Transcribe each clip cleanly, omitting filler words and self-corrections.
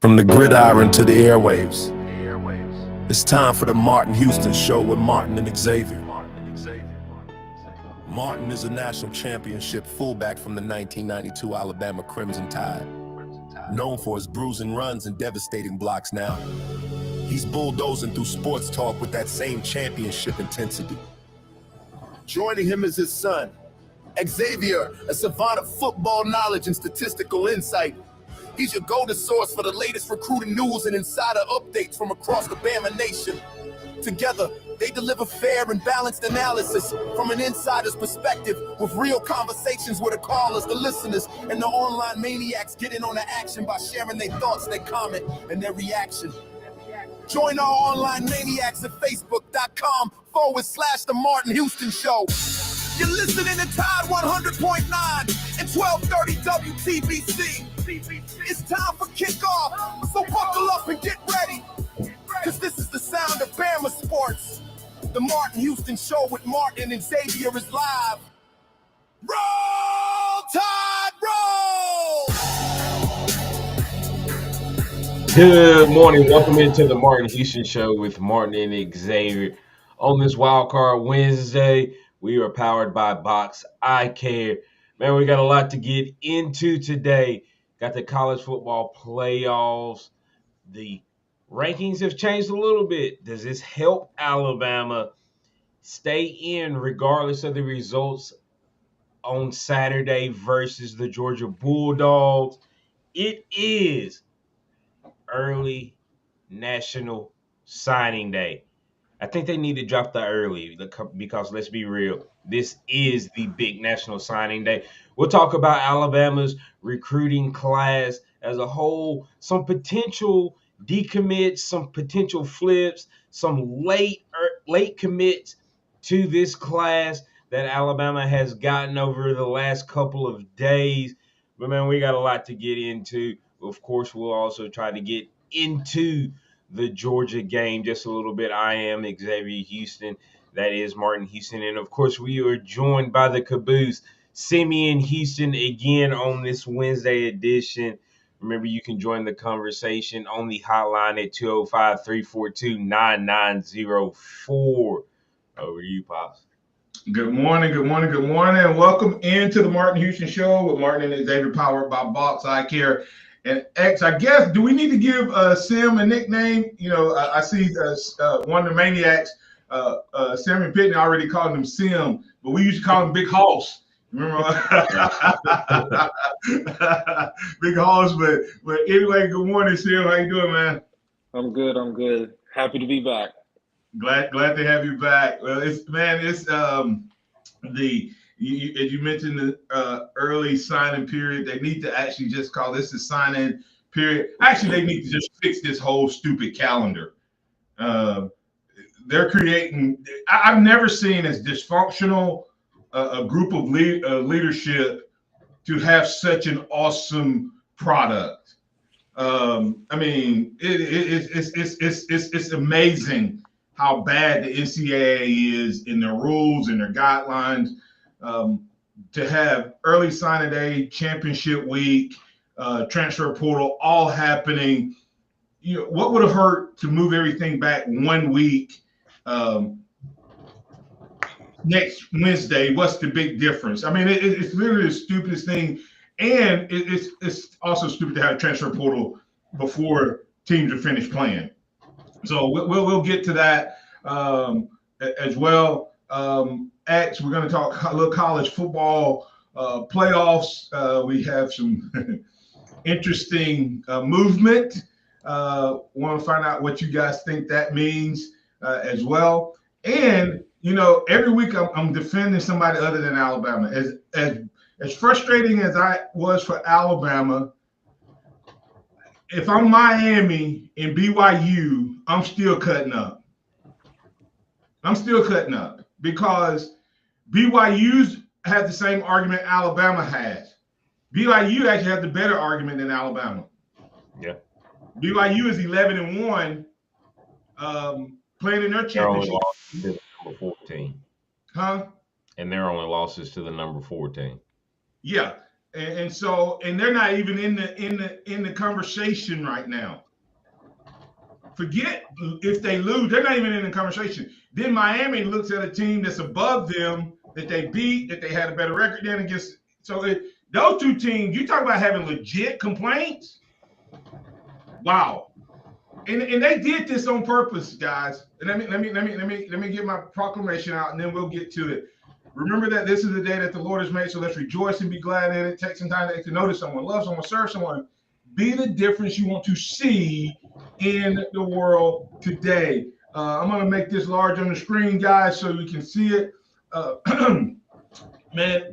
From the gridiron to the airwaves, it's time for the Martin Houston Show with Martin and Xavier. Martin is a national championship fullback from the 1992 Alabama Crimson Tide. Known for his bruising runs and devastating blocks now, he's bulldozing through sports talk with that same championship intensity. Joining him is his son, Xavier, a savant of football knowledge and statistical insight. He's your go-to source for the latest recruiting news and insider updates from across the Bama Nation. Together, they deliver fair and balanced analysis from an insider's perspective with real conversations with the callers, the listeners, and the online maniacs get in on the action by sharing their thoughts, their comment, and their reaction. Join our online maniacs at facebook.com/The Martin Houston Show. You're listening to Tide 100.9 and 1230 WTBC. It's time for kickoff, so buckle up and get ready, because this is the sound of Bama sports. The Martin Houston Show with Martin and Xavier is live. Roll Tide, roll! Good morning. Welcome into the Martin Houston Show with Martin and Xavier. On this Wild Card Wednesday, we are powered by Box Eye Care. Man, we got a lot to get into today. Got the college football playoffs. The rankings have changed a little bit. Does this help Alabama stay in regardless of the results on Saturday versus the Georgia Bulldogs? It is early National Signing Day. I think they need to drop the early because let's be real, this is the big National Signing Day. We'll talk about Alabama's recruiting class as a whole, some potential decommits, some potential flips, some late commits to this class that Alabama has gotten over the last couple of days. But man, we got a lot to get into. Of course, we'll also try to get into the Georgia game just a little bit. I am Xavier Houston. That is Martin Houston. And, of course, we are joined by the caboose, Simeon Houston, again on this Wednesday edition. Remember, you can join the conversation on the hotline at 205-342-9904. Over to you, Pops. Good morning. Welcome into the Martin Houston Show with Martin and Xavier, powered by Box Eye Care. And X, I guess, do we need to give Sim a nickname? You know, I see one of the maniacs, Samuel Pittman, already called him Sim, but we used to call him Big Hoss. Remember? Big Hoss. But anyway, good morning, Sim. How you doing, man? I'm good. Happy to be back. Glad to have you back. Well, as you mentioned the early signing period. They need to actually just call this the signing period. Actually, they need to just fix this whole stupid calendar. They're creating. I've never seen as dysfunctional a group of leadership to have such an awesome product. I mean, it's amazing how bad the NCAA is in their rules and their guidelines. To have early signing day, championship week, transfer portal, all happening. You know, what would have hurt to move everything back 1 week? Next Wednesday, what's the big difference? I mean, it's literally the stupidest thing, and it's also stupid to have a transfer portal before teams are finished playing. So we'll get to that as well. X, we're going to talk a little college football playoffs. We have some interesting movement. Want to find out what you guys think that means as well. And, you know, every week I'm defending somebody other than Alabama. As frustrating as I was for Alabama, if I'm Miami and BYU, I'm still cutting up. Because BYU's has the same argument Alabama has. BYU actually has the better argument than Alabama. Yeah. BYU is 11-1, playing in their championship. They're only losses to the number 14. Huh? And their only losses to the number 14. Yeah. and they're not even in the conversation right now. Forget if they lose, they're not even in the conversation. Then Miami looks at a team that's above them that they beat, that they had a better record than against. Those two teams, you talk about having legit complaints. Wow. And they did this on purpose, guys. And let me get my proclamation out, and then we'll get to it. Remember that this is the day that the Lord has made, so let's rejoice and be glad in it. Take some time to notice someone, love someone, serve someone. Be the difference you want to see in the world today. I'm going to make this large on the screen, guys, so you can see it. Man,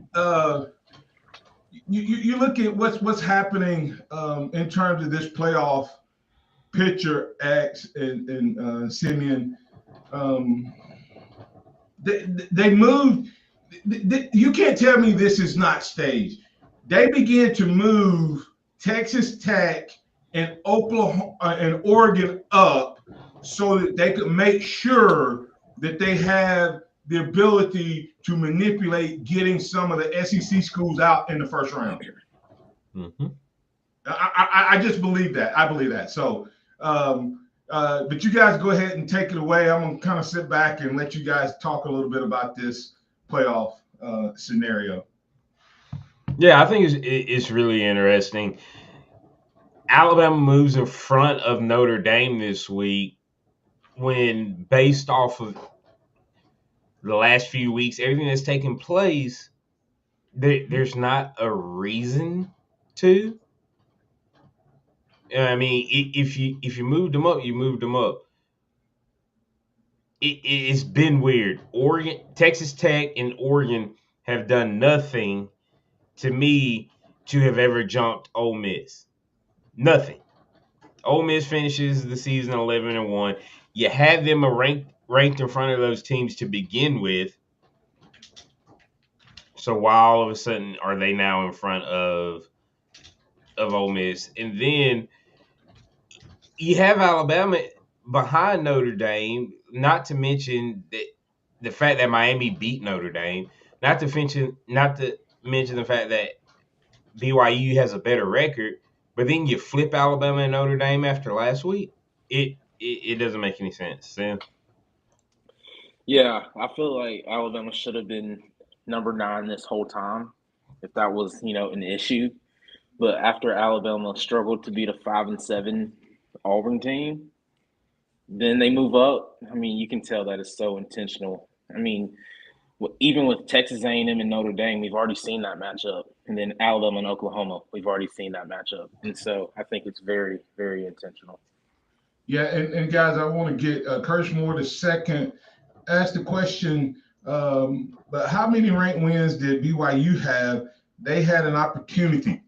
you look at what's happening in terms of this playoff picture, X and Simeon. They moved. You can't tell me this is not staged. They began to move Texas Tech and Oklahoma and Oregon up so that they could make sure that they have the ability to manipulate getting some of the SEC schools out in the first round. Mm-hmm. I just believe that. I believe that. So, but you guys go ahead and take it away. I'm going to kind of sit back and let you guys talk a little bit about this playoff scenario. Yeah, I think it's really interesting. Alabama moves in front of Notre Dame this week when, based off of the last few weeks, everything that's taken place, there's not a reason to. I mean, if you moved them up, you moved them up. It's been weird. Texas Tech and Oregon have done nothing to me to have ever jumped Ole Miss. Nothing. Ole Miss finishes the season 11-1. You had them ranked in front of those teams to begin with. So why all of a sudden are they now in front of Ole Miss? And then you have Alabama behind Notre Dame, not to mention the fact that Miami beat Notre Dame, not to mention the fact that BYU has a better record, but then you flip Alabama and Notre Dame after last week. It doesn't make any sense. Sam? Yeah, I feel like Alabama should have been number 9 this whole time, if that was, an issue. But after Alabama struggled to beat a 5-7 Auburn team, then they move up. I mean, you can tell that it's so intentional. I mean, even with Texas A&M and Notre Dame, we've already seen that matchup. And then Alabama and Oklahoma, we've already seen that matchup. And so I think it's very, very intentional. Yeah, and guys, I want to get Curtis Moore the second. Ask the question, but how many ranked wins did BYU have? They had an opportunity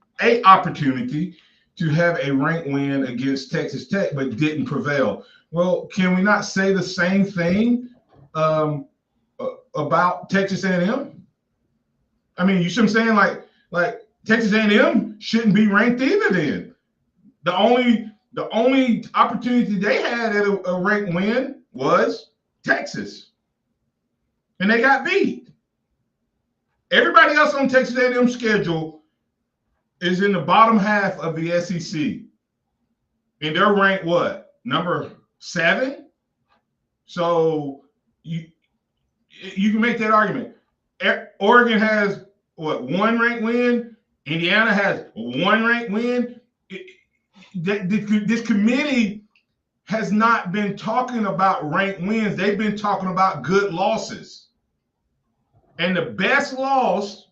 to have a ranked win against Texas Tech, but didn't prevail. Well, can we not say the same thing about Texas A&M? I mean, you see what I'm saying? Like Texas A&M shouldn't be ranked either. Then the only opportunity they had at a ranked win was Texas, and they got beat. Everybody else on Texas A&M's schedule is in the bottom half of the SEC, and they're ranked what? Number 7. So you can make that argument. Oregon has what? 1 ranked win. Indiana has 1 ranked win. This committee has not been talking about ranked wins. They've been talking about good losses. And the best loss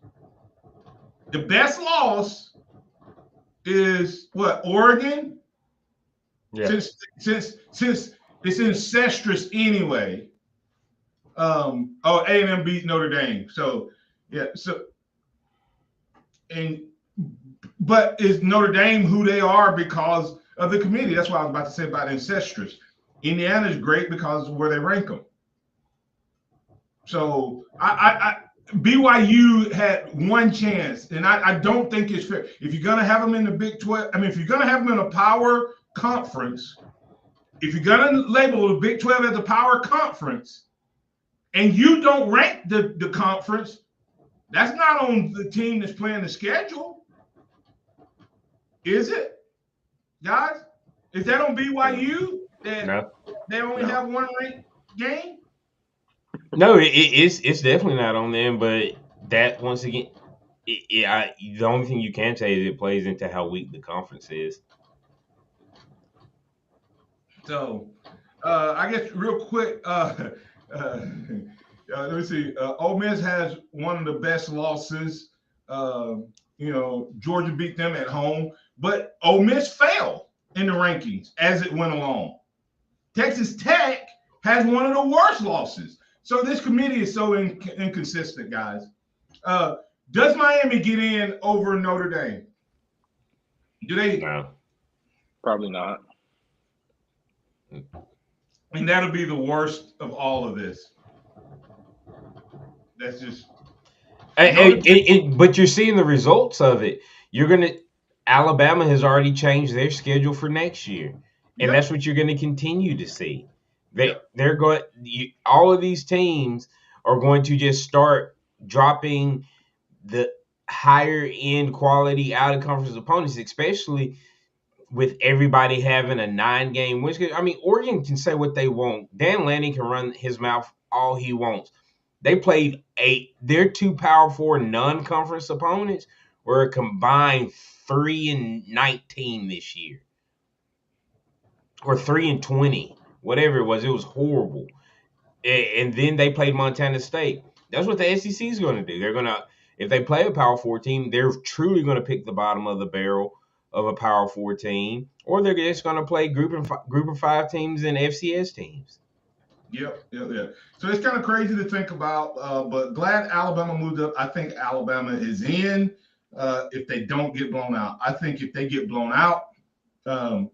is what? Oregon? Yeah. Since it's incestuous anyway. A&M beat Notre Dame. So yeah, but is Notre Dame who they are because of the committee? That's what I was about to say about incestuous. Indiana is great because of where they rank them. So BYU had 1 chance, and I don't think it's fair. If you're gonna have them in the Big 12, if you're gonna have them in a power conference, if you're gonna label the Big 12 as a power conference, and you don't rank the conference, that's not on the team that's playing the schedule. Is it, guys? Is that on BYU that No, they only have one ranked game? no, it's definitely not on them. But that once again, the only thing you can say is it plays into how weak the conference is. So, I guess real quick, let me see. Ole Miss has one of the best losses. Georgia beat them at home, but Ole Miss fell in the rankings as it went along. Texas Tech has one of the worst losses. So this committee is so inconsistent, guys. Does Miami get in over Notre Dame? Do they? No. Probably not. And that'll be the worst of all of this. That's just. But you're seeing the results of it. Alabama has already changed their schedule for next year, and that's what you're going to continue to see. They're going. All of these teams are going to just start dropping the higher end quality out of conference opponents, especially with everybody having a 9-game win schedule. I mean, Oregon can say what they want. Dan Lanning can run his mouth all he wants. They played their 2 Power 4 non-conference opponents were a combined 3-19 this year. Or 3-20, whatever it was. It was horrible. And then they played Montana State. That's what the SEC is going to do. They're going to, if they play a Power 4 team, they're truly going to pick the bottom of the barrel of a Power 4 team, or they're just going to play group of 5 teams and FCS teams. Yep. So it's kind of crazy to think about, but glad Alabama moved up. I think Alabama is in if they don't get blown out. I think if they get blown out, I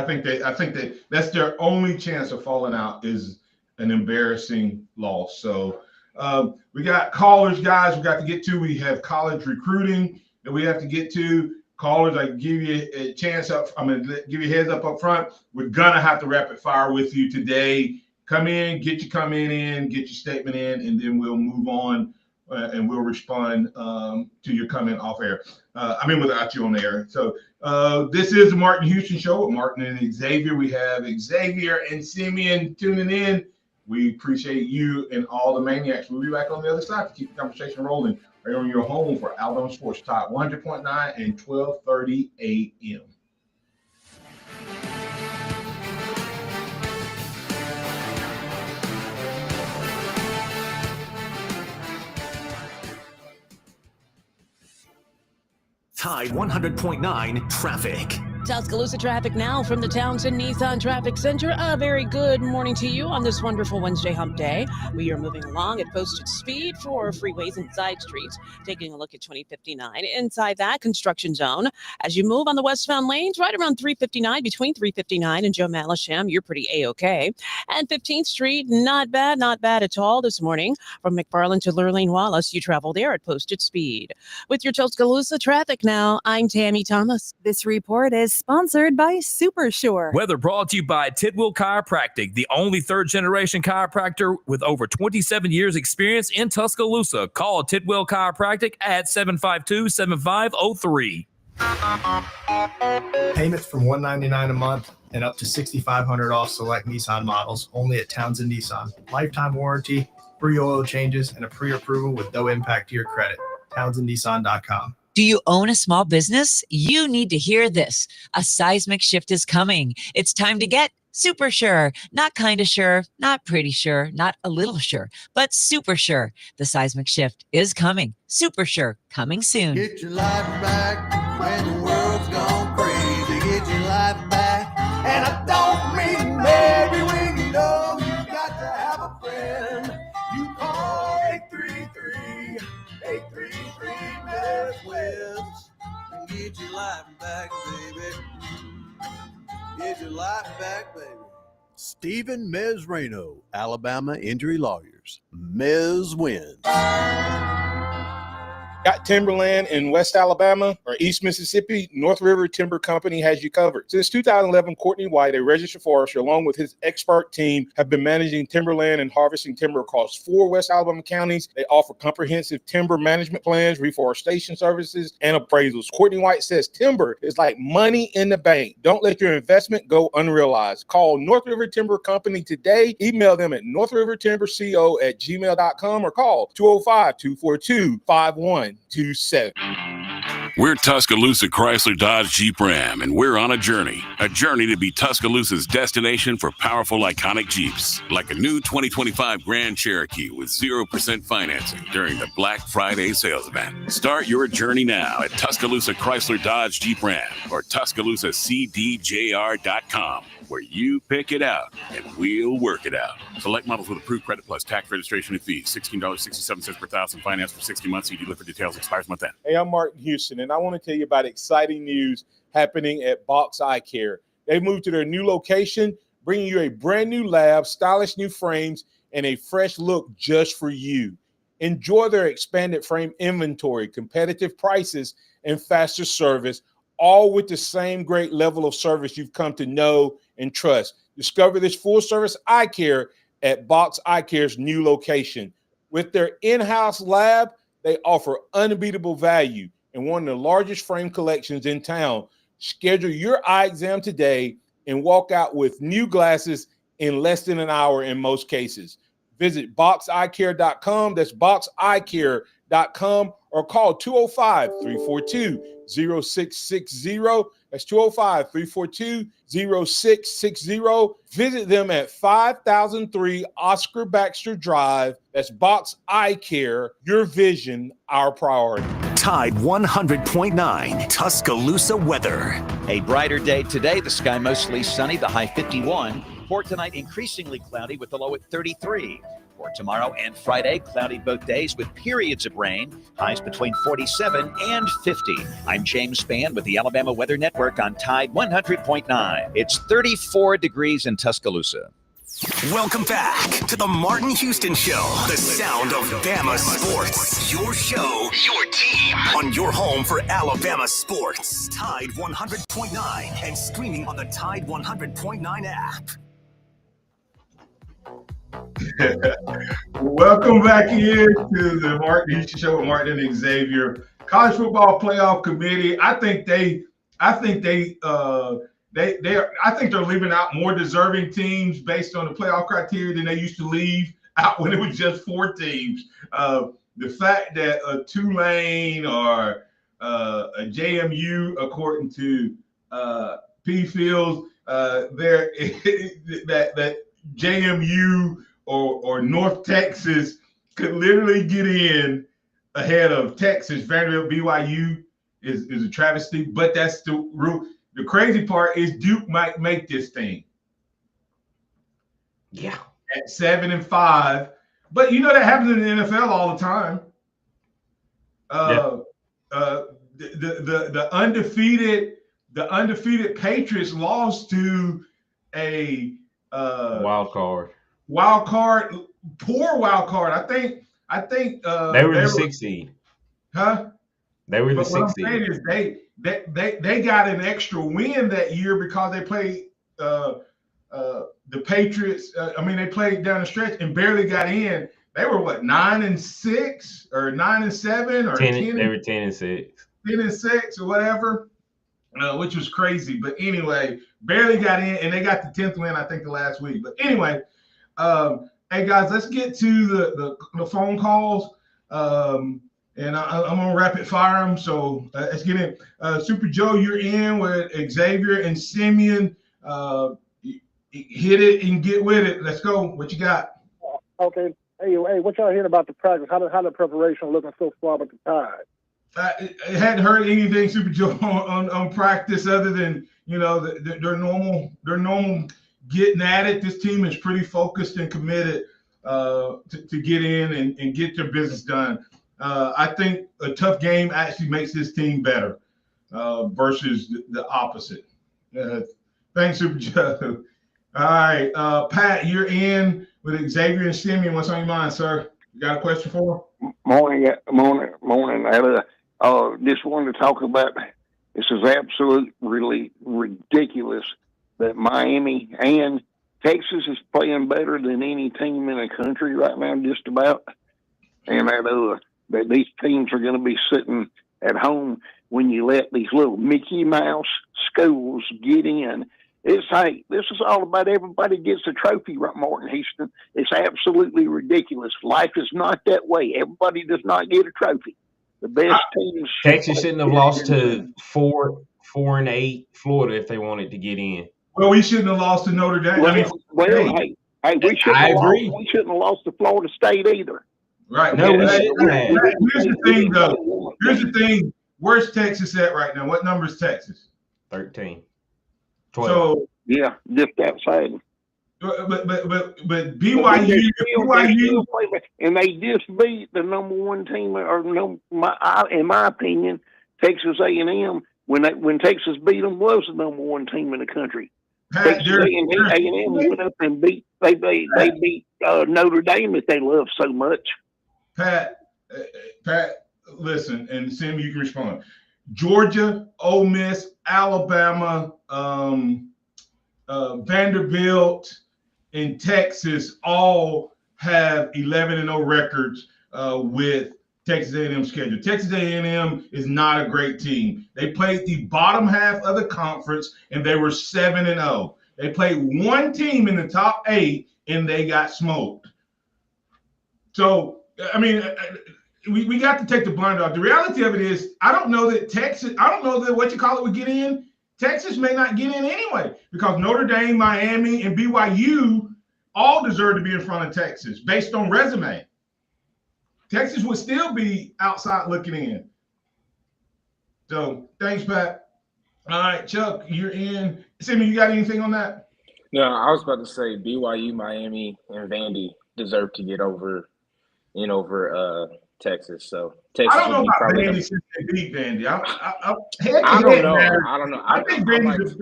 think that that's their only chance of falling out is an embarrassing loss. So we got callers, guys. We got to get to. We have college recruiting that we have to get to. Callers, I give you a chance up. I'm going to give you a heads up front. We're going to have to rapid fire with you today. Come in, get your comment in, get your statement in, and then we'll move on and we'll respond to your comment off air. Without you on the air. So this is the Martin Houston Show with Martin and Xavier. We have Xavier and Simeon tuning in. We appreciate you and all the maniacs. We'll be back on the other side to keep the conversation rolling. Right on your home for Alabama Sports Talk, 100.9 and 12:30 a.m. Tide 100.9 traffic. Tuscaloosa traffic now from the Townsend Nissan Traffic Center. A very good morning to you on this wonderful Wednesday hump day. We are moving along at posted speed for freeways and side streets. Taking a look at 2059. Inside that construction zone, as you move on the westbound lanes, right around 359, between 359 and Joe Malisham, you're pretty A-OK. And 15th Street, not bad at all this morning. From McFarland to Lurleen Wallace, you travel there at posted speed. With your Tuscaloosa traffic now, I'm Tammy Thomas. This report is sponsored by Supersure. Weather brought to you by Tidwell Chiropractic, the only third-generation chiropractor with over 27 years experience in Tuscaloosa. Call Tidwell Chiropractic at 752-7503. Payments from $199 a month and up to $6,500 off select Nissan models, only at Townsend Nissan. Lifetime warranty, free oil changes, and a pre-approval with no impact to your credit. TownsendNissan.com. Do you own a small business? You need to hear this. A seismic shift is coming. It's time to get super sure. Not kind of sure, not pretty sure, not a little sure, but super sure. The seismic shift is coming. Super sure, coming soon. Get your life back when the world's gone crazy. Get your life back. And I don't mean maybe when you know you got to have a friend. You call 833-833-MAS-WIZ and get your life back, baby. Get your life back, baby. Stephen Mezrano, Alabama Injury Lawyers. Mez wins. Got timberland in West Alabama or East Mississippi? North River Timber Company has you covered. Since 2011, Courtney White, a registered forester, along with his expert team, have been managing timberland and harvesting timber across 4 West Alabama counties. They offer comprehensive timber management plans, reforestation services, and appraisals. Courtney White says timber is like money in the bank. Don't let your investment go unrealized. Call North River Timber Company today. Email them at northrivertimberco@gmail.com or call 205-242-5127. We're Tuscaloosa Chrysler Dodge Jeep Ram, and we're on a journey to be Tuscaloosa's destination for powerful, iconic Jeeps, like a new 2025 Grand Cherokee with 0% financing during the Black Friday sales event. Start your journey now at Tuscaloosa Chrysler Dodge Jeep Ram or TuscaloosaCDJR.com, where you pick it out and we'll work it out. Select models with approved credit plus tax, registration, and fees. $16.67 per thousand, finance for 60 months. See dealer for details. Expires month end. Hey, I'm Mark Houston, and I want to tell you about exciting news happening at Box Eye Care. They've moved to their new location, bringing you a brand new lab, stylish new frames, and a fresh look just for you. Enjoy their expanded frame inventory, competitive prices, and faster service, all with the same great level of service you've come to know and trust. Discover this full-service eye care at Box Eye Care's new location. With their in-house lab, they offer unbeatable value and one of the largest frame collections in town. Schedule your eye exam today and walk out with new glasses in less than an hour in most cases. Visit boxeyecare.com. That's boxeyecare.com or call 205-342-0660. That's 205-342-0660. Visit them at 5003 Oscar Baxter Drive. That's Box Eye Care. Your vision, our priority. Tide 100.9 Tuscaloosa weather. A brighter day today. The sky mostly sunny, the high 51. For tonight, increasingly cloudy with the low at 33. For tomorrow and Friday, cloudy both days with periods of rain, highs between 47 and 50. I'm James Spann with the Alabama Weather Network on Tide 100.9. It's 34 degrees in Tuscaloosa. Welcome back to the Martin Houston Show, the sound of Bama sports. Your show, your team, on your home for Alabama sports. Tide 100.9 and streaming on the Tide 100.9 app. Welcome back in to the Martin Houston Show with Martin and Xavier. College Football Playoff Committee. I think they're leaving out more deserving teams based on the playoff criteria than they used to leave out when it was just 4 teams. The fact that a Tulane or a JMU, according to P. Fields, that JMU or North Texas could literally get in ahead of Texas. Vanderbilt, BYU is a travesty, but that's the rule. The crazy part is Duke might make this thing. Yeah. At 7-5. But you know that happens in the NFL all the time. The undefeated Patriots lost to a wild card. Poor wild card. I think they were the 6th seed. Huh? They were the 6th seed. What I'm saying is they got an extra win that year because they played the Patriots. They played down the stretch and barely got in. They were 9-6 or 9-7 or 10. They were 10-6. 10-6 or whatever, which was crazy. But anyway, barely got in, and they got the 10th win, I think, the last week. But anyway, hey guys, let's get to the phone calls. And I'm gonna rapid fire them. So let's get in. Super Joe, you're in with Xavier and Simeon. Hit it and get with it. Let's go. What you got? Okay. Hey, what y'all hearing about the practice? How the preparation looking so far with the Tide? I hadn't heard anything, Super Joe, on practice other than their normal getting at it. This team is pretty focused and committed to get in and get their business done. I think a tough game actually makes this team better versus the opposite. Thanks, Super Joe. All right, Pat, you're in with Xavier and Simeon. What's on your mind, sir? You got a question for him? Morning. Just wanted to talk about this is absolutely ridiculous that Miami and Texas is playing better than any team in the country right now, just about. And that these teams are going to be sitting at home when you let these little Mickey Mouse schools get in. This is all about everybody gets a trophy, right, Martin Houston? It's absolutely ridiculous. Life is not that way. Everybody does not get a trophy. The best teams. Texas shouldn't have lost to 4-8 Florida if they wanted to get in. Well, we shouldn't have lost to Notre Dame. We shouldn't have lost to Florida State either. Right. No, Here's the thing, though. Here's the thing. Where's Texas at right now? What number is Texas? 13. 12. So yeah, just outside. But BYU, and they just beat the number one team, in my opinion, Texas A&M. When Texas beat them, was the number one team in the country. Texas A&M went up and beat Notre Dame that they love so much. Pat, listen, and Sam, you can respond. Georgia, Ole Miss, Alabama, Vanderbilt, and Texas all have 11-0 records with Texas A&M schedule. Texas A&M is not a great team. They played the bottom half of the conference, and they were 7-0. They played one team in the top 8, and they got smoked. So, I mean, we got to take the blind off. The reality of it is, I don't know that would get in. Texas may not get in anyway, because Notre Dame, Miami, and BYU all deserve to be in front of Texas based on resume. Texas would still be outside looking in. So thanks, Pat. All right, Chuck, you're in. Sammy, you got anything on that? No, I was about to say BYU, Miami, and Vandy deserve to get over Texas. So Texas. I don't know about Vandy since they beat Vandy. I don't know. I think Vandy's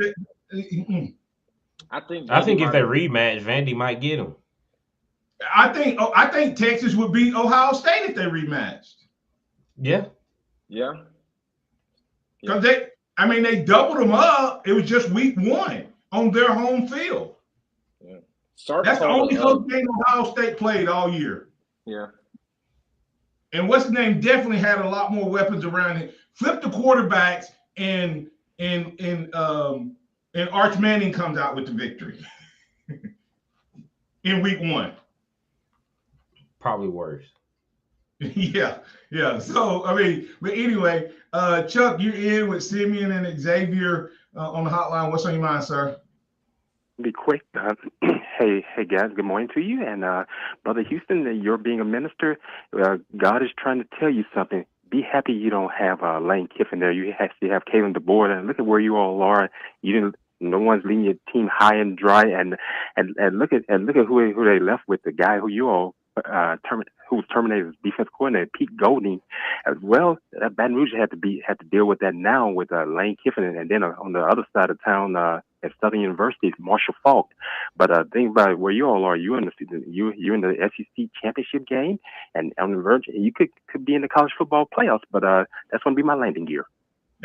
I think if they rematch, Vandy might get them. I think Texas would beat Ohio State if they rematched. Yeah. Because they doubled them up. It was just week 1 on their home field. Yeah. That's the only close game Ohio State played all year. Yeah. And what's his name definitely had a lot more weapons around him. Flip the quarterbacks and Arch Manning comes out with the victory in week 1. Probably worse. Yeah. So, but anyway, Chuck, you're in with Simeon and Xavier on the hotline. What's on your mind, sir? Be quick. Hey, guys. Good morning to you. And Brother Houston, you're being a minister. God is trying to tell you something. Be happy you don't have Lane Kiffin there. You actually have Kalen DeBoer. And look at where you all are. No one's leading your team high and dry. And look at who they left with. The guy who you all who was terminated as defense coordinator, Pete Golding, as well. That Baton Rouge had to deal with that now with Lane Kiffin, and then on the other side of town at Southern University, Marshall Faulk. But think about where you all are. You're in the SEC championship game, and on the verge, you could be in the college football playoffs. But that's going to be my landing gear.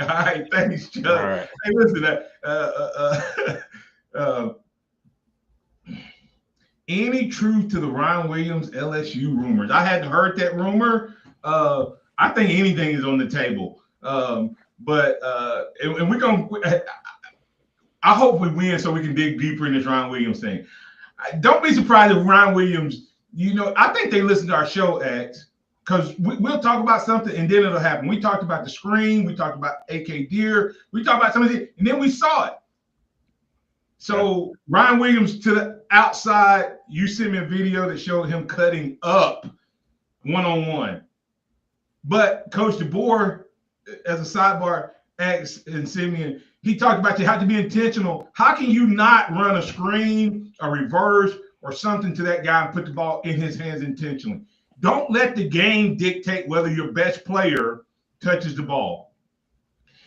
All right, thanks, Chuck. All right. Hey, listen, any truth to the Ryan Williams LSU rumors? I hadn't heard that rumor. I think anything is on the table. But we're going to – I hope we win so we can dig deeper in this Ryan Williams thing. Don't be surprised if Ryan Williams – I think they listen to our show, X, because we'll talk about something and then it'll happen. We talked about the screen. We talked about AK Deer. We talked about something, and then we saw it. So Ryan Williams to the outside, you sent me a video that showed him cutting up one-on-one. But Coach DeBoer, as a sidebar, X and Simeon, he talked about you have to be intentional. How can you not run a screen, a reverse, or something to that guy and put the ball in his hands intentionally? Don't let the game dictate whether your best player touches the ball.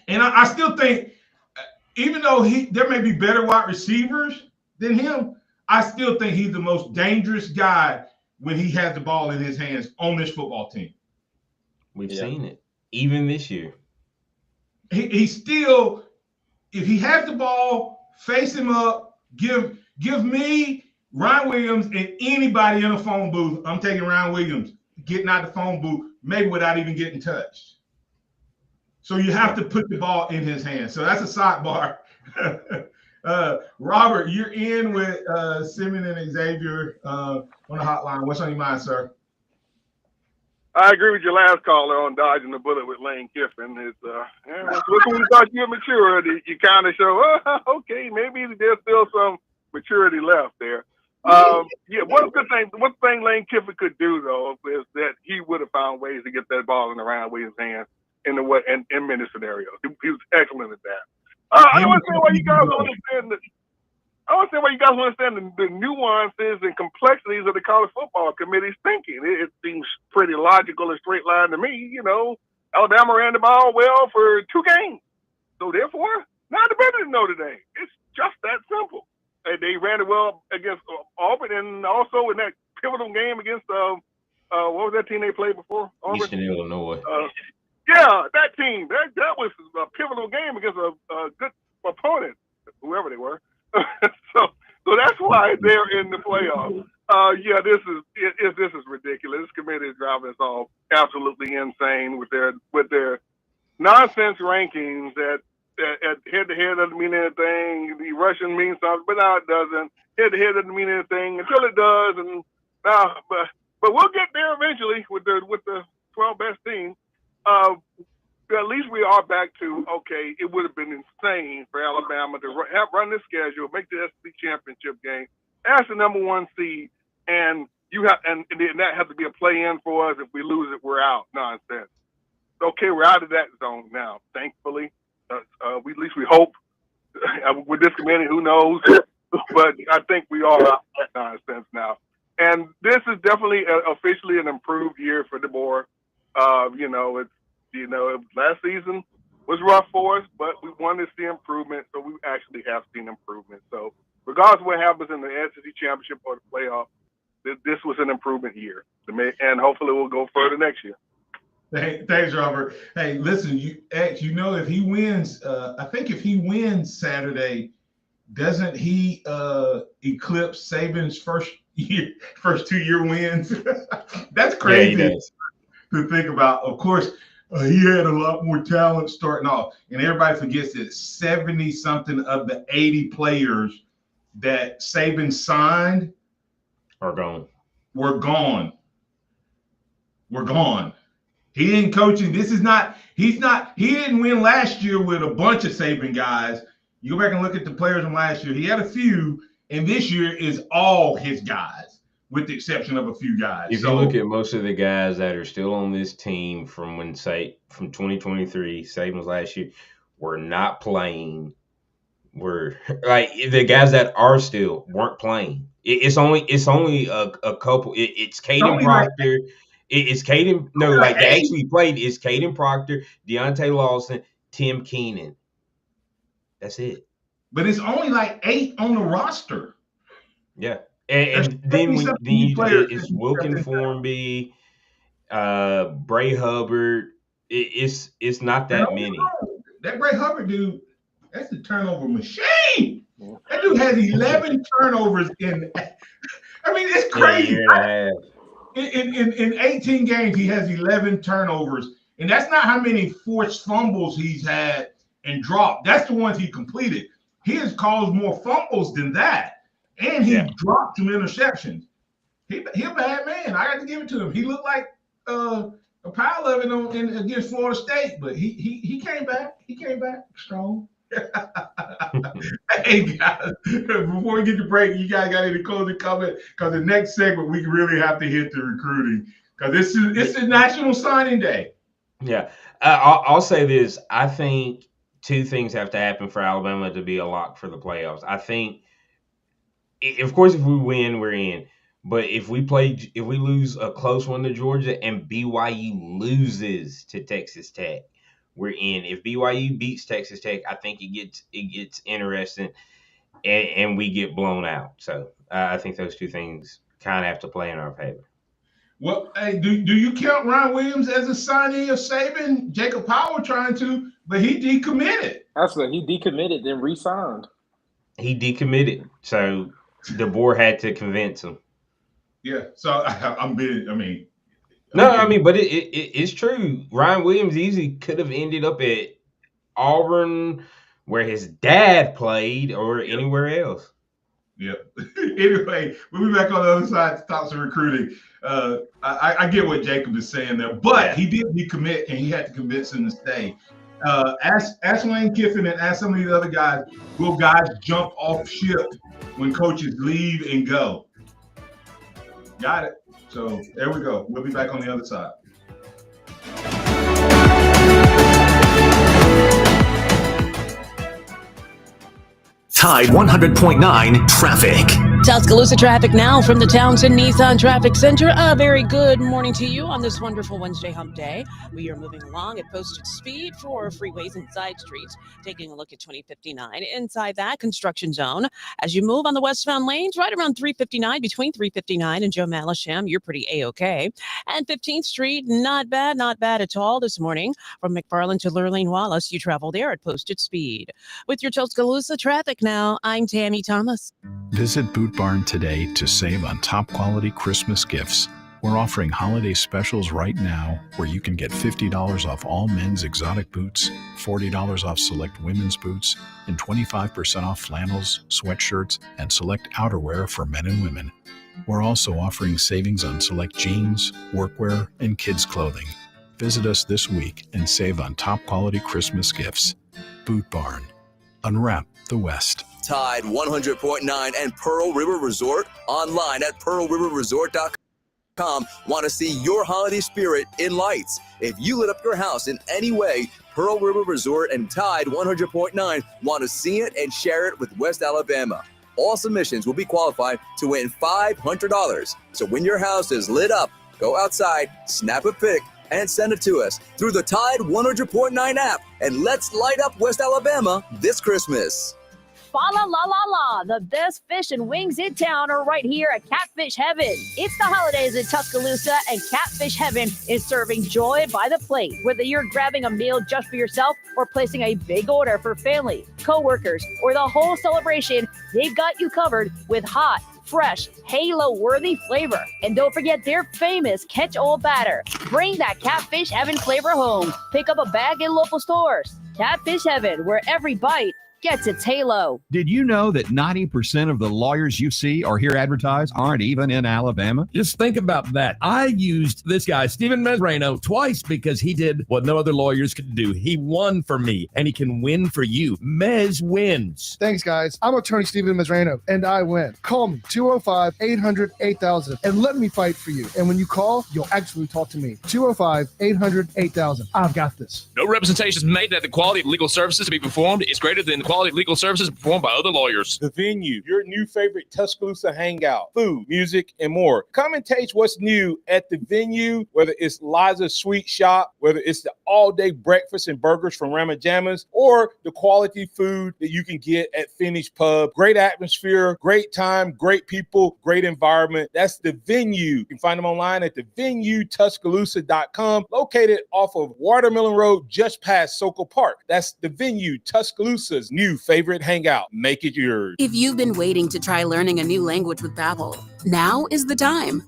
And I still think, even though there may be better wide receivers than him, I still think he's the most dangerous guy when he has the ball in his hands on this football team. We've Yeah. seen it even this year. He still, if he has the ball, face him up. Give me Ryan Williams and anybody in a phone booth. I'm taking Ryan Williams getting out the phone booth, maybe without even getting touched. So you have to put the ball in his hands. So that's a sidebar. Robert, you're in with Simeon and Xavier on the hotline. What's on your mind, sir? I agree with your last caller on dodging the bullet with Lane Kiffin. It's when you thought you were mature, you kind of show, okay, maybe there's still some maturity left there. Yeah, one thing Lane Kiffin could do though is that he would have found ways to get that ball in the Ryan Williams' hands in many scenarios. He was excellent at that. I don't understand why you guys don't understand this. I don't understand why you guys don't understand the nuances and complexities of the college football committee's thinking. It seems pretty logical and straight line to me. You know, Alabama ran the ball well for 2 games. So therefore, not the better than Notre Dame. It's just that simple. And they ran it well against Auburn and also in that pivotal game against, what was that team they played before? Auburn? Eastern Illinois. Yeah, that team. That was a pivotal game against a good opponent, whoever they were. So that's why they're in the playoffs. Yeah, this is ridiculous. This committee is driving us all absolutely insane with their nonsense rankings that at head-to-head doesn't mean anything. The Russian means something, but now it doesn't. Head-to-head doesn't mean anything until it does. And now, but we'll get there eventually with the 12 best teams. At least we are back to, okay, it would have been insane for Alabama to run this schedule, make the SEC championship game, as the number 1 seed, and that has to be a play-in for us. If we lose it, we're out. Nonsense. Okay, we're out of that zone now, thankfully. At least we hope. With this committee, who knows? But I think we are out of that nonsense now. And this is definitely officially an improved year for the board. Last season was rough for us, but we wanted to see improvement, so we actually have seen improvement. So regardless of what happens in the SEC championship or the playoff, this was an improvement year, and hopefully we'll go further next year. Thanks, Robert. Hey, listen, if he wins, I think if he wins Saturday, doesn't he eclipse Saban's first 2-year wins? That's crazy to think about. Of course, he had a lot more talent starting off, and everybody forgets that 70-something of the 80 players that Saban signed are gone. Were gone. He ain't coaching. He didn't win last year with a bunch of Saban guys. You go back and look at the players from last year. He had a few, and this year is all his guys, with the exception of a few guys. If you look at most of the guys that are still on this team from 2023, Saban's last year, were not playing. Were like the guys that are still weren't playing. It's only a couple. It's Caden Proctor. It's Caden. No, like they actually played. It's Caden Proctor, Deontay Lawson, Tim Keenan. That's it. But it's only like 8 on the roster. Yeah. And then it's Wilkin Formby, Bray Hubbard. It's not that many. That Bray Hubbard dude, that's the turnover machine. That dude has 11 turnovers in. I mean, it's crazy. In 18 games, he has 11 turnovers, and that's not how many forced fumbles he's had and dropped. That's the ones he completed. He has caused more fumbles than that. And he dropped some interceptions. He a bad man. I got to give it to him. He looked like a pile of it against Florida State, but he came back. He came back strong. Hey guys, before we get to break, you guys got any closing comment? Because the next segment we really have to hit the recruiting because it's a National Signing Day. Yeah, I'll say this. I think 2 things have to happen for Alabama to be a lock for the playoffs. I think. Of course, if we win, we're in. But if we lose a close one to Georgia and BYU loses to Texas Tech, we're in. If BYU beats Texas Tech, I think it gets interesting, and we get blown out. So I think those 2 things kind of have to play in our favor. Well, hey, do you count Ryan Williams as a signee of Saban? Jacob Powell trying to, but he decommitted. That's what he decommitted, then re-signed. He decommitted, so the board had to convince him. Yeah, so I'm being. I mean, but it's true. Ryan Williams easily could have ended up at Auburn, where his dad played, or anywhere else. Yep. Anyway, we'll be back on the other side to talk some recruiting. I get what Jacob is saying there, but he did decommit, and he had to convince him to stay. Ask Lane Kiffin and ask some of the other guys, will guys jump off ship when coaches leave and go? Got it. So there we go. We'll be back on the other side. Tide 100.9 traffic. Tuscaloosa traffic now from the Townsend Nissan Traffic Center. A very good morning to you on this wonderful Wednesday hump day. We are moving along at posted speed for freeways and side streets. Taking a look at 2059 inside that construction zone. As you move on the westbound lanes, right around 359, between 359 and Joe Malisham, you're pretty A-OK. And 15th Street, not bad at all this morning. From McFarland to Lurleen Wallace, you travel there at posted speed. With your Tuscaloosa traffic now, I'm Tammy Thomas. Visit Boot Barn today to save on top quality Christmas gifts. We're offering holiday specials right now where you can get $50 off all men's exotic boots, $40 off select women's boots, and 25% off flannels, sweatshirts, and select outerwear for men and women. We're also offering savings on select jeans, workwear, and kids' clothing. Visit us this week and save on top quality Christmas gifts. Boot Barn. Unwrap the West. Tide 100.9 and Pearl River Resort online at pearlriverresort.com. Want to see your holiday spirit in lights? If you lit up your house in any way, Pearl River Resort and Tide 100.9 want to see it and share it with West Alabama. All submissions will be qualified to win $500. So when your house is lit up, go outside, snap a pic, and send it to us through the Tide 100.9 app. And let's light up West Alabama this Christmas. Fa la la la la, the best fish and wings in town are right here at Catfish Heaven. It's the holidays in Tuscaloosa, and Catfish Heaven is serving joy by the plate. Whether you're grabbing a meal just for yourself or placing a big order for family, coworkers, or the whole celebration, they've got you covered with hot, fresh, halo-worthy flavor. And don't forget their famous catch-all batter. Bring that Catfish Heaven flavor home. Pick up a bag in local stores. Catfish Heaven, where every bite gets its halo. Did you know that 90% of the lawyers you see or hear advertised aren't even in Alabama? Just think about that. I used this guy, Stephen Mesrano, twice because he did what no other lawyers could do. He won for me, and he can win for you. Mez wins. Thanks, guys. I'm attorney Stephen Mesrano, and I win. Call me, 205-800-8000, and let me fight for you. And when you call, you'll actually talk to me. 205-800-8000. I've got this. No representations made that the quality of legal services to be performed is greater than the quality of legal services performed by other lawyers. The Venue, your new favorite Tuscaloosa hangout, food, music, and more. Come and taste what's new at the Venue, whether it's Liza's Sweet Shop, whether it's the all-day breakfast and burgers from Ramajama's, or the quality food that you can get at Finish Pub. Great atmosphere, great time, great people, great environment. That's the Venue. You can find them online at thevenuetuscaloosa.com, located off of Watermelon Road, just past Sokol Park. That's the Venue, Tuscaloosa's new favorite hangout. Make it yours. If you've been waiting to try learning a new language with Babbel, now is the time.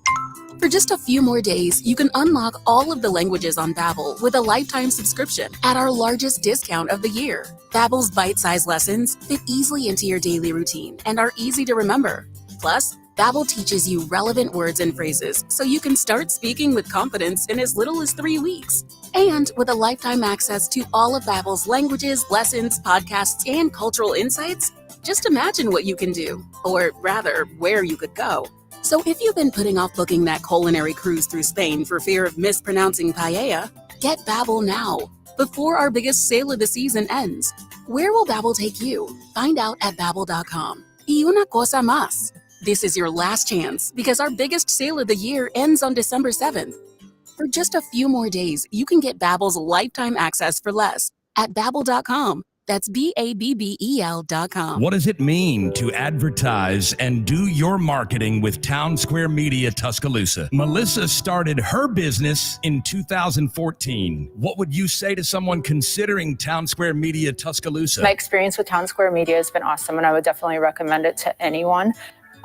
For just a few more days, you can unlock all of the languages on Babbel with a lifetime subscription at our largest discount of the year. Babbel's bite-sized lessons fit easily into your daily routine and are easy to remember. Plus, Babbel teaches you relevant words and phrases so you can start speaking with confidence in as little as 3 weeks. And with a lifetime access to all of Babbel's languages, lessons, podcasts, and cultural insights, just imagine what you can do, or rather, where you could go. So if you've been putting off booking that culinary cruise through Spain for fear of mispronouncing paella, get Babbel now, before our biggest sale of the season ends. Where will Babbel take you? Find out at Babbel.com. Y una cosa más. This is your last chance because our biggest sale of the year ends on December 7th. For just a few more days, you can get Babbel's lifetime access for less at Babbel.com. That's BABBEL.com. What does it mean to advertise and do your marketing with Town Square Media Tuscaloosa? Melissa started her business in 2014. What would you say to someone considering Town Square Media Tuscaloosa? My experience with Town Square Media has been awesome, and I would definitely recommend it to anyone.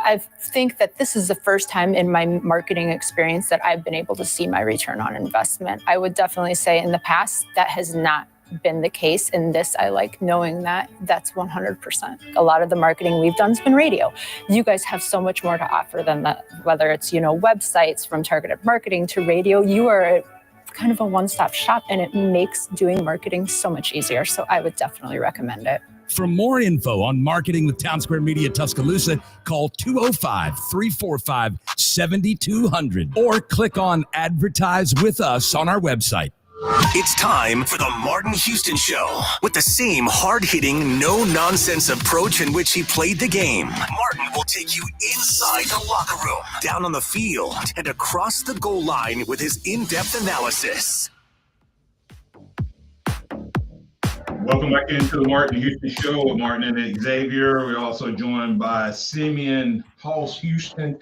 I think that this is the first time in my marketing experience that I've been able to see my return on investment. I would definitely say in the past that has not been the case. In this, I like knowing that that's 100%. A lot of the marketing we've done has been radio. You guys have so much more to offer than that, whether it's, websites from targeted marketing to radio. You are kind of a one-stop shop, and it makes doing marketing so much easier. So I would definitely recommend it. For more info on marketing with Town Square Media Tuscaloosa, call 205-345-7200 or click on Advertise with Us on our website. It's time for the Martin Houston Show. With the same hard-hitting, no-nonsense approach in which he played the game, Martin will take you inside the locker room, down on the field, and across the goal line with his in-depth analysis. Welcome back into the Martin Houston Show with Martin and Xavier. We're also joined by Simeon Halls Houston.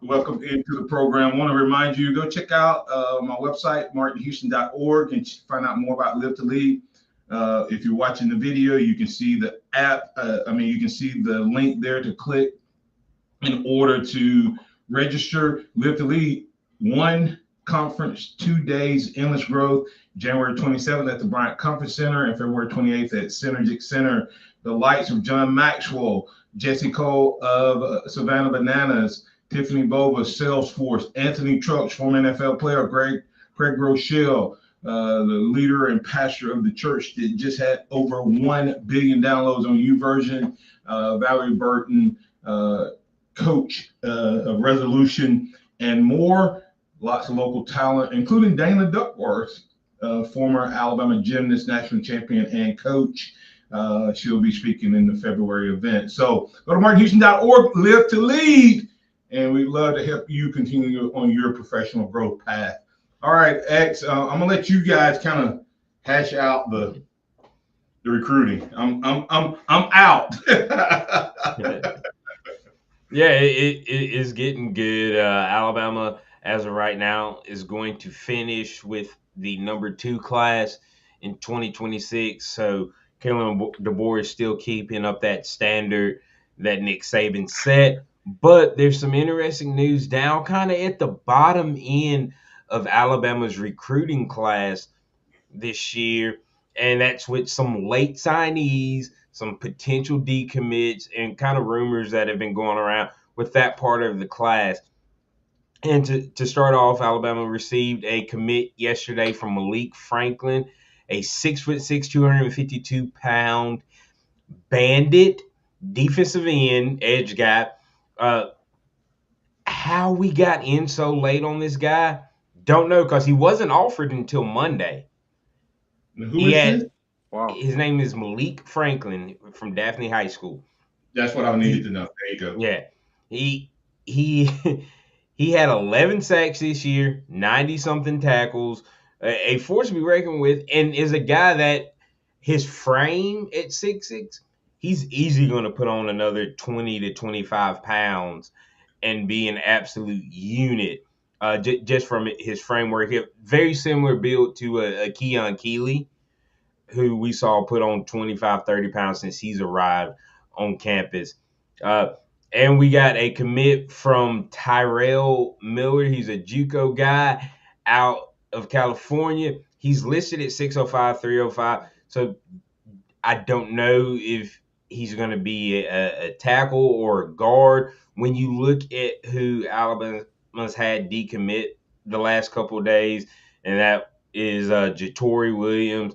Welcome into the program. I want to remind you, go check out my website, martinhouston.org, and find out more about Live to Lead. If you're watching the video, you can see the app. You can see the link there to click in order to register. Live to Lead, one conference, 2 days, endless growth. January 27th at the Bryant Conference Center and February 28th at Synergic Center. The lights of John Maxwell, Jesse Cole of Savannah Bananas, Tiffany Bova, Salesforce, Anthony Trucks, former NFL player, Craig Rochelle, the leader and pastor of the church that just had over 1 billion downloads on YouVersion, Valerie Burton, coach of Resolution, and more. Lots of local talent, including Dana Duckworth, former Alabama gymnast, national champion, and coach. She'll be speaking in the February event. So go to martinhouston.org, Live to Lead, and we'd love to help you continue on your professional growth path. All right, X, I'm gonna let you guys kind of hash out the recruiting. I'm out. Yeah, it is getting good. Alabama, as of right now, is going to finish with the number 2 class in 2026. So Kalen DeBoer is still keeping up that standard that Nick Saban set. But there's some interesting news down kind of at the bottom end of Alabama's recruiting class this year. And that's with some late signees, some potential decommits, and kind of rumors that have been going around with that part of the class. And to start off, Alabama received a commit yesterday from Malik Franklin, a 6'6", 252-pound bandit defensive end edge guy. How we got in so late on this guy, don't know, because he wasn't offered until Monday. Who is this? Wow. His name is Malik Franklin from Daphne High School. That's what I needed to know. There you go. Yeah. He had 11 sacks this year, 90-something tackles, a force to be reckoned with, and is a guy that his frame at 6'6", he's easily going to put on another 20 to 25 pounds and be an absolute unit just from his framework. Very similar build to a Keon Keeley, who we saw put on 25, 30 pounds since he's arrived on campus. And we got a commit from Tyrell Miller. He's a JUCO guy out of California. He's listed at 6'5", 305. So I don't know if he's going to be a tackle or a guard. When you look at who Alabama's had decommit the last couple of days, and that is Jatori Williams,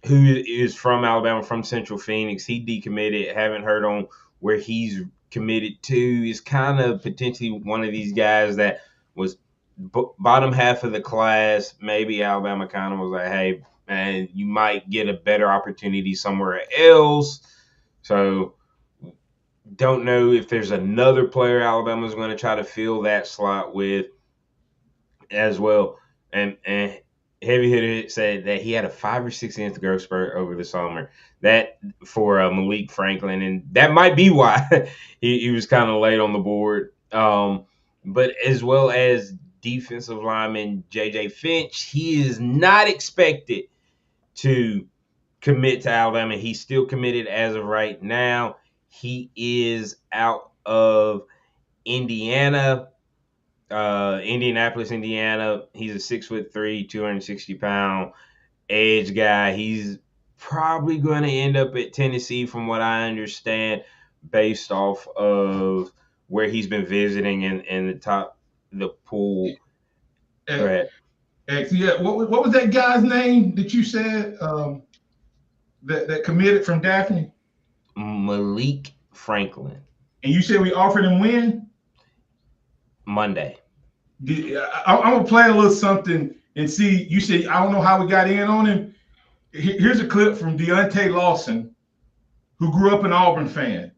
who is from Alabama, from Central Phoenix. He decommitted. Haven't heard on where he's committed to. Is kind of potentially one of these guys that was bottom half of the class. Maybe Alabama kind of was like, hey, man, you might get a better opportunity somewhere else. So don't know if there's another player Alabama's going to try to fill that slot with as well. And heavy hitter said that he had a 5 or 6 inch growth spurt over the summer. That for Malik Franklin, and that might be why he was kind of late on the board. But as well as defensive lineman J.J. Finch, he is not expected to commit to Alabama. He's still committed as of right now. He is out of Indiana. Indianapolis, Indiana. He's a 6'3", 260-pound edge guy. He's probably going to end up at Tennessee, from what I understand, based off of where he's been visiting and the pool. Yeah. What was that guy's name that you said that committed from Daphne? Malik Franklin. And you said we offered him when? Monday. I'm gonna play a little something and see. You said I don't know how we got in on him. Here's a clip from Deontay Lawson, who grew up an Auburn fan,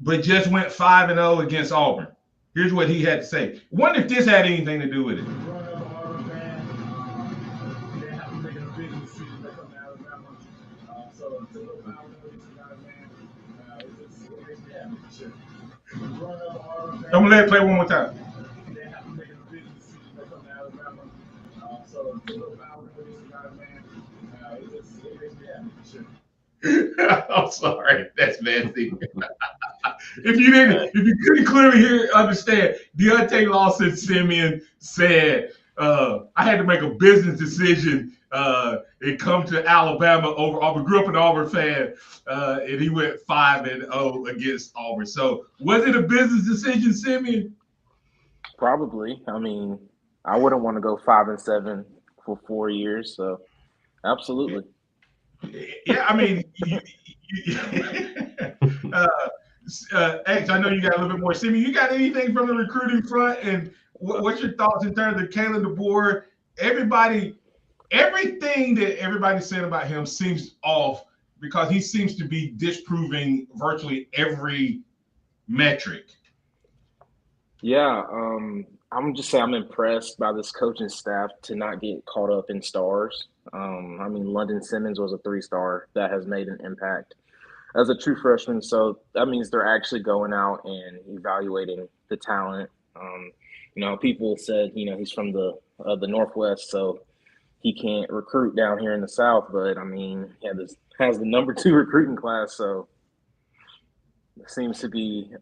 but just went 5-0 against Auburn. Here's what he had to say. Wonder if this had anything to do with it. I'm gonna let it play one more time. I'm sorry, that's messy. If you couldn't clearly understand, Deontay Lawson Simeon said, I had to make a business decision and come to Alabama over Auburn. Grew up an Auburn fan, and he went 5-0 against Auburn. So was it a business decision, Simeon? Probably. I mean, I wouldn't want to go 5-7 for 4 years. So absolutely. Yeah, I mean, X, I know you got a little bit more. Simeon, you got anything from the recruiting front? And what's your thoughts in terms of Kalen DeBoer? Everything that everybody said about him seems off because he seems to be disproving virtually every metric. Yeah, I'm just saying I'm impressed by this coaching staff to not get caught up in stars. I mean, London Simmons was a 3-star that has made an impact as a true freshman. So that means they're actually going out and evaluating the talent. People said, he's from the Northwest, so he can't recruit down here in the South. But I mean, he has the number 2 recruiting class, so it seems to be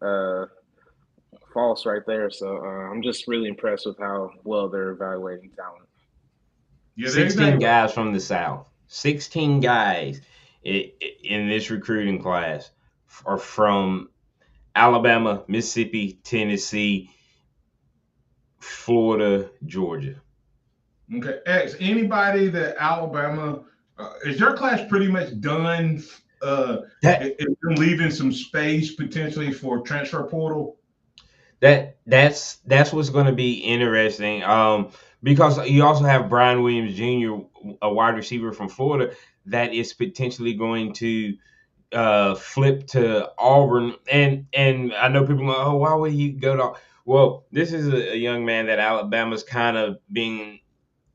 false right there. So I'm just really impressed with how well they're evaluating talent. Yeah, 16 guys from the South. 16 guys in this recruiting class are from Alabama, Mississippi, Tennessee, Florida, Georgia. Okay, X, anybody that Alabama, is their class pretty much done? Leaving some space potentially for transfer portal? That's what's going to be interesting. Because you also have Brian Williams Jr., a wide receiver from Florida, that is potentially going to flip to Auburn. And I know people are like, oh, why would he go to? Well, this is a young man that Alabama's kind of being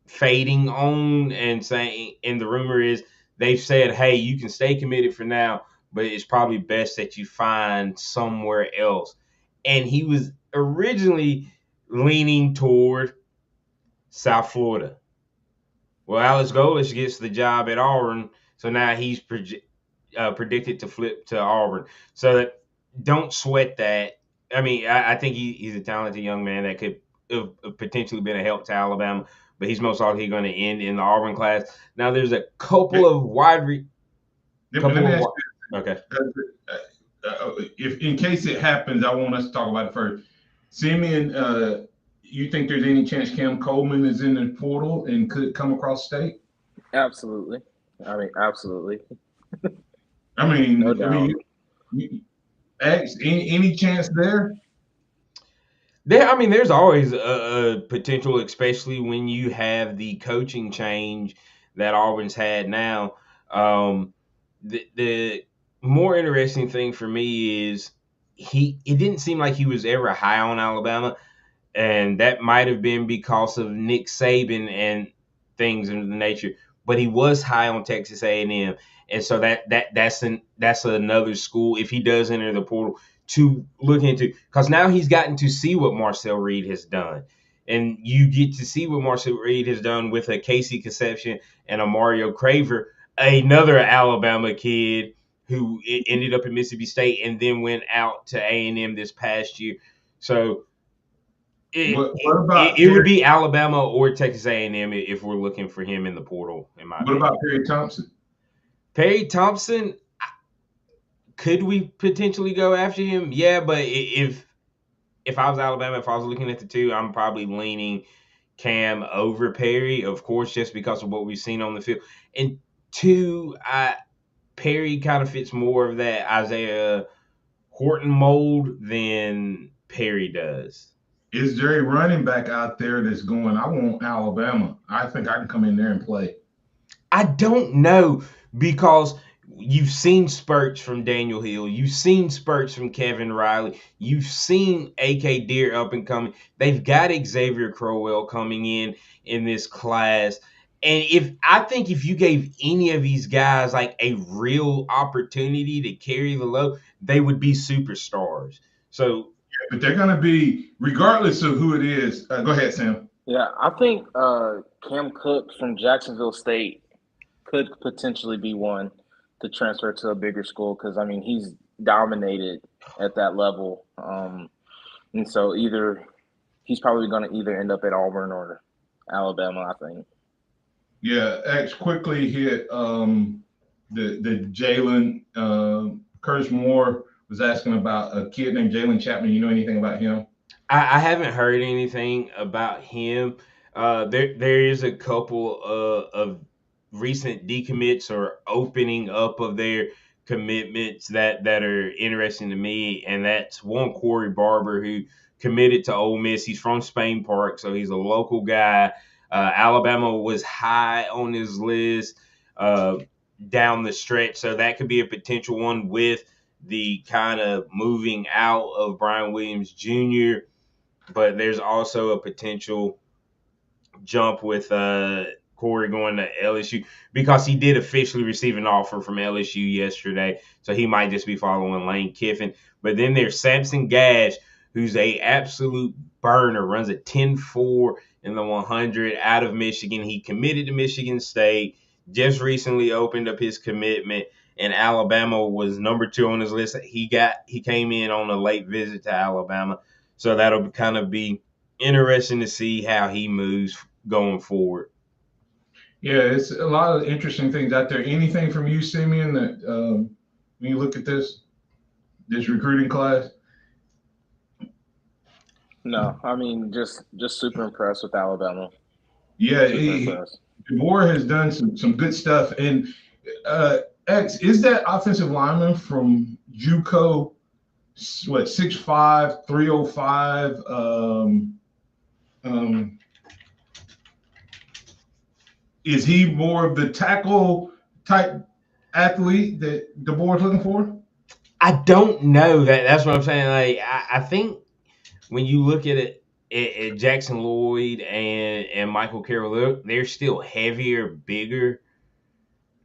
fading on and saying, and the rumor is they've said, hey, you can stay committed for now, but it's probably best that you find somewhere else. And he was originally leaning toward South Florida. Well, Alex Golesh gets the job at Auburn, so now he's predicted to flip to Auburn. So don't sweat that. I mean, I think he's a talented young man that could have potentially been a help to Alabama, but he's most likely going to end in the Auburn class. Now, there's a couple of okay. If in case it happens, I want us to talk about it first. Simeon, you think there's any chance Cam Coleman is in the portal and could come across state? Absolutely. I mean, absolutely. I mean, No doubt. Any chance there? There's always a potential, especially when you have the coaching change that Auburn's had now. The more interesting thing for me is it didn't seem like he was ever high on Alabama, and that might have been because of Nick Saban and things of the nature, but he was high on Texas A&M, and so that's another school if he does enter the portal to look into, because now he's gotten to see what Marcel Reed has done, and you get to see what Marcel Reed has done with a Casey Conception and a Mario Craver, another Alabama kid who ended up at Mississippi State and then went out to A&M this past year. So what about it would be Alabama or Texas A&M if we're looking for him in the portal. In my opinion. About Perry Thompson? Perry Thompson, could we potentially go after him? Yeah, but if I was Alabama, if I was looking at the two, I'm probably leaning Cam over Perry, of course, just because of what we've seen on the field. And two, Perry kind of fits more of that Isaiah Horton mold than Perry does. Is there a running back out there that's going, I want Alabama? I think I can come in there and play. I don't know, because you've seen spurts from Daniel Hill. You've seen spurts from Kevin Riley. You've seen A.K. Deere up and coming. They've got Xavier Crowell coming in this class. And I think if you gave any of these guys like a real opportunity to carry the load, they would be superstars. So, but they're going to be, regardless of who it is. Go ahead, Sam. Yeah, I think Cam Cook from Jacksonville State could potentially be one to transfer to a bigger school, because, I mean, he's dominated at that level. And so he's probably going to either end up at Auburn or Alabama, I think. Yeah, X quickly hit the Jalen. Curtis Moore was asking about a kid named Jalen Chapman. You know anything about him? I haven't heard anything about him. There is a couple of recent decommits or opening up of their commitments that are interesting to me, and that's one Corey Barber, who committed to Ole Miss. He's from Spain Park, so he's a local guy. Alabama was high on his list down the stretch, so that could be a potential one with the kind of moving out of Brian Williams Jr., but there's also a potential jump with Corey going to LSU, because he did officially receive an offer from LSU yesterday, so he might just be following Lane Kiffin. But then there's Samson Gash, who's a absolute burner, runs a 10.4 in the 100 out of Michigan. He committed to Michigan State, just recently opened up his commitment, and Alabama was number 2 on his list. He came in on a late visit to Alabama, so that'll kind of be interesting to see how he moves going forward. Yeah, it's a lot of interesting things out there. Anything from you, Simeon, that when you look at this recruiting class? No, I mean, just super impressed with Alabama. Yeah, DeBoer has done some good stuff. And X, is that offensive lineman from JUCO, 6'5", 305? Is he more of the tackle type athlete that DeBoer is looking for? I don't know that. That's what I'm saying. Like, I think when you look at it, at Jackson Lloyd and Michael Carroll, they're still heavier, bigger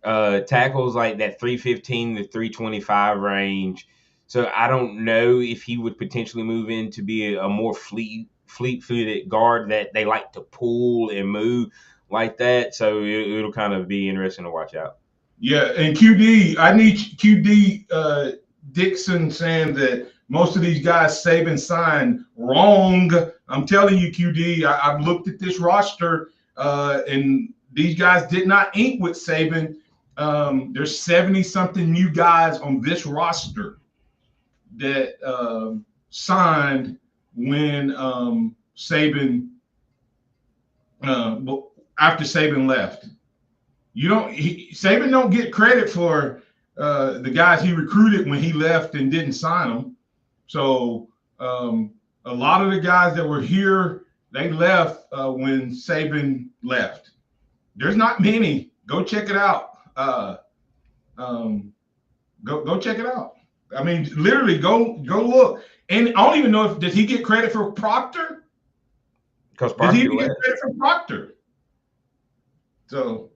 tackles, like that 315 to 325 range. So I don't know if he would potentially move in to be a more fleet-footed guard that they like to pull and move like that. So it'll kind of be interesting to watch out. Yeah, and QD, I need QD Dixon saying that most of these guys Saban signed wrong. I'm telling you, QD, I've looked at this roster, and these guys did not ink with Saban. There's 70-something new guys on this roster that signed when Saban after Saban left. Saban don't get credit for the guys he recruited when he left and didn't sign them. So a lot of the guys that were here, they left when Saban left. There's not many. Go check it out. Go check it out. I mean, literally, go look. And I don't even know does he get credit for Proctor? Because Proctor Did he get credit for Proctor? So,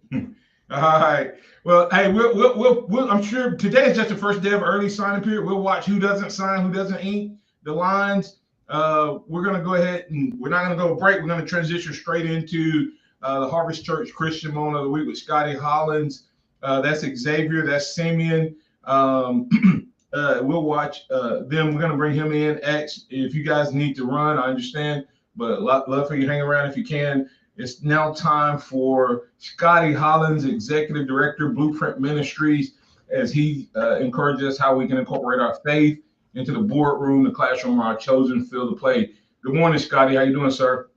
all right. Well, hey, we'll I'm sure today is just the first day of early signing period. We'll watch who doesn't sign, who doesn't ink the lines. We're going to go ahead and we're not going to go break. We're going to transition straight into the Harvest Church Christian Moment of the Week with Scotty Hollins. That's Xavier. That's Simeon. We'll watch them. We're going to bring him in. X, if you guys need to run, I understand, but love for you to hang around if you can. It's now time for Scotty Hollins, Executive Director, Blueprint Ministries, as he encourages how we can incorporate our faith into the boardroom, the classroom, our chosen field of play. Good morning, Scotty. How you doing, sir?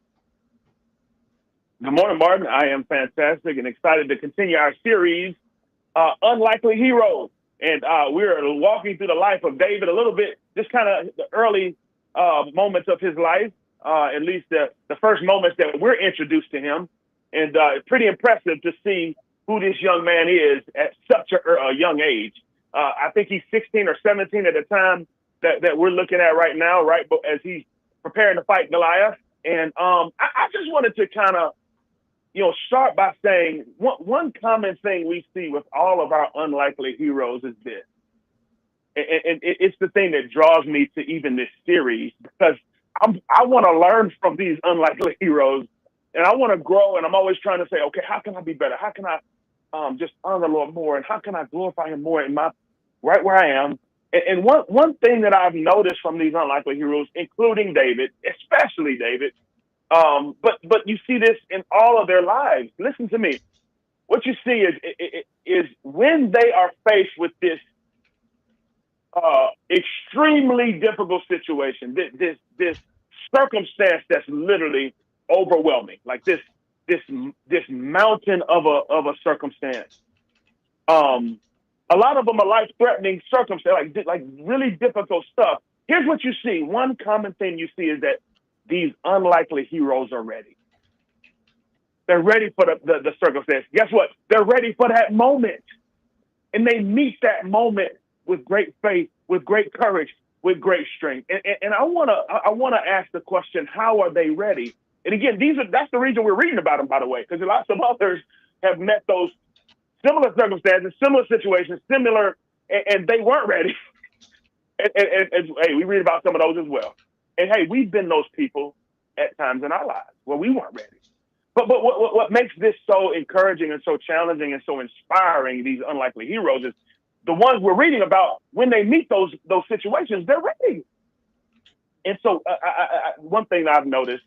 Good morning, Martin. I am fantastic and excited to continue our series, Unlikely Heroes. And we're walking through the life of David a little bit, just kind of the early moments of his life. At least the first moments that we're introduced to him. And it's pretty impressive to see who this young man is at such a young age. I think he's 16 or 17 at the time that we're looking at right now, right? As he's preparing to fight Goliath. And I just wanted to kind of, start by saying one common thing we see with all of our unlikely heroes is this. And it's the thing that draws me to even this series, because I want to learn from these unlikely heroes, and I want to grow. And I'm always trying to say, okay, how can I be better? How can I just honor the Lord more? And how can I glorify him more in my right where I am? And one thing that I've noticed from these unlikely heroes, including David, especially David, but you see this in all of their lives. Listen to me. What you see is when they are faced with this extremely difficult situation, this circumstance that's literally overwhelming, like this mountain of a circumstance. A lot of them are life-threatening circumstances, like really difficult stuff. Here's what you see. One common thing you see is that these unlikely heroes are ready. They're ready for the circumstance. Guess what? They're ready for that moment. And they meet that moment with great faith, with great courage, with great strength. And I wanna ask the question, how are they ready? And again, that's the reason we're reading about them, by the way, because lots of others have met those similar circumstances, similar situations, and they weren't ready. and hey, we read about some of those as well. And hey, we've been those people at times in our lives where we weren't ready. But what makes this so encouraging and so challenging and so inspiring, these unlikely heroes, is the ones we're reading about, when they meet those situations, they're ready. And so one thing that I've noticed,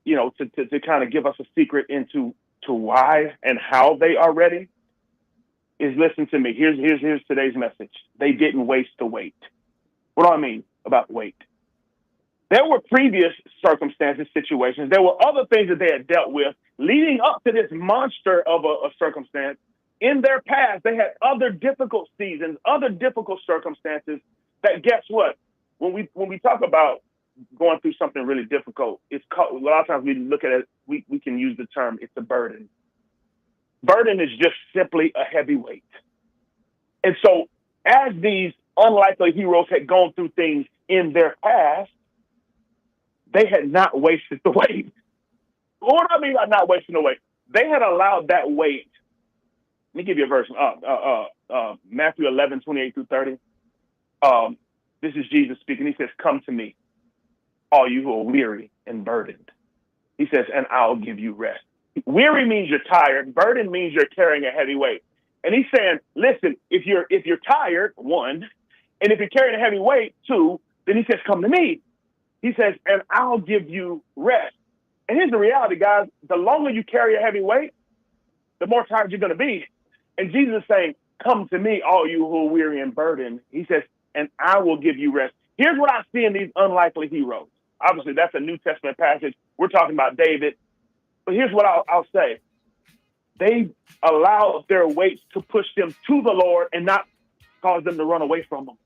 to kind of give us a secret into why and how they are ready is, listen to me. Here's today's message. They didn't waste the wait. What do I mean about wait? There were previous circumstances, situations. There were other things that they had dealt with leading up to this monster of a circumstance. In their past, they had other difficult seasons, other difficult circumstances that, guess what? When we talk about going through something really difficult, it's called, a lot of times we look at it, we can use the term, it's a burden. Burden is just simply a heavy weight. And so as these unlikely heroes had gone through things in their past, they had not wasted the weight. What do I mean by not wasting the weight? They had allowed that weight. Let me give you a verse. Matthew 11, 28 through 30. This is Jesus speaking. He says, "Come to me, all you who are weary and burdened." He says, "and I'll give you rest." Weary means you're tired. Burden means you're carrying a heavy weight. And he's saying, listen, if you're tired, one, and if you're carrying a heavy weight, two, then he says, come to me. He says, and I'll give you rest. And here's the reality, guys. The longer you carry a heavy weight, the more tired you're going to be. And Jesus is saying, come to me, all you who are weary and burdened. He says, and I will give you rest. Here's what I see in these unlikely heroes. Obviously, that's a New Testament passage. We're talking about David. But here's what I'll say. They allow their weights to push them to the Lord and not cause them to run away from him.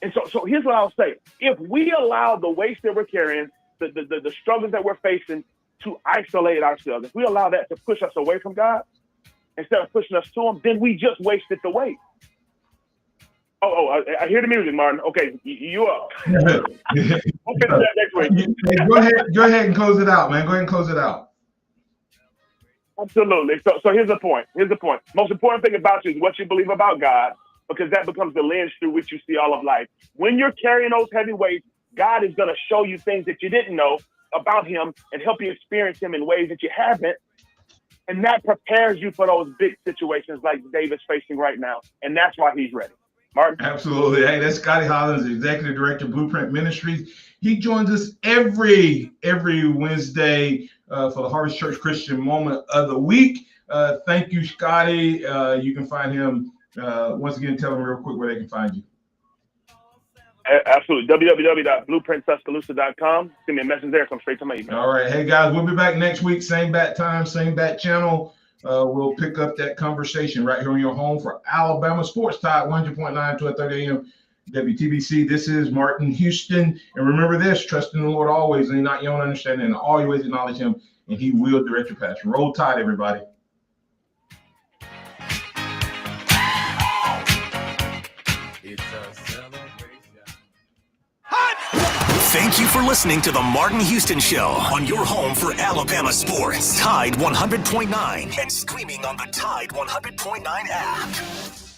And so here's what I'll say. If we allow the weights that we're carrying, the struggles that we're facing, to isolate ourselves, if we allow that to push us away from God instead of pushing us to him, then we just wasted the weight. I hear the music, Martin. Okay, you up. We'll finish that next week. Go ahead and close it out, man. Go ahead and close it out. Absolutely. So here's the point. Most important thing about you is what you believe about God, because that becomes the lens through which you see all of life. When you're carrying those heavy weights, God is going to show you things that you didn't know about him and help you experience him in ways that you haven't. And that prepares you for those big situations like David's facing right now. And that's why he's ready. Martin? Absolutely. Hey, that's Scotty Hollins, Executive Director of Blueprint Ministries. He joins us every Wednesday for the Harvest Church Christian Moment of the Week. Thank you, Scotty. You can find him. Once again, tell them real quick where they can find you. Absolutely. www.blueprinttuscaloosa.com. Send me a message there. Come straight to my email. All right. Hey, guys, we'll be back next week. Same bat time, same bat channel. We'll pick up that conversation right here on your home for Alabama Sports Tide 100.9, 12:30 a.m. WTBC. This is Martin Houston. And remember this, trust in the Lord always, and not your own understanding. In all your ways acknowledge him, and he will direct your path. Roll Tide, everybody. Thank you for listening to the Martin Houston Show on your home for Alabama sports. Tide 100.9 and streaming on the Tide 100.9 app.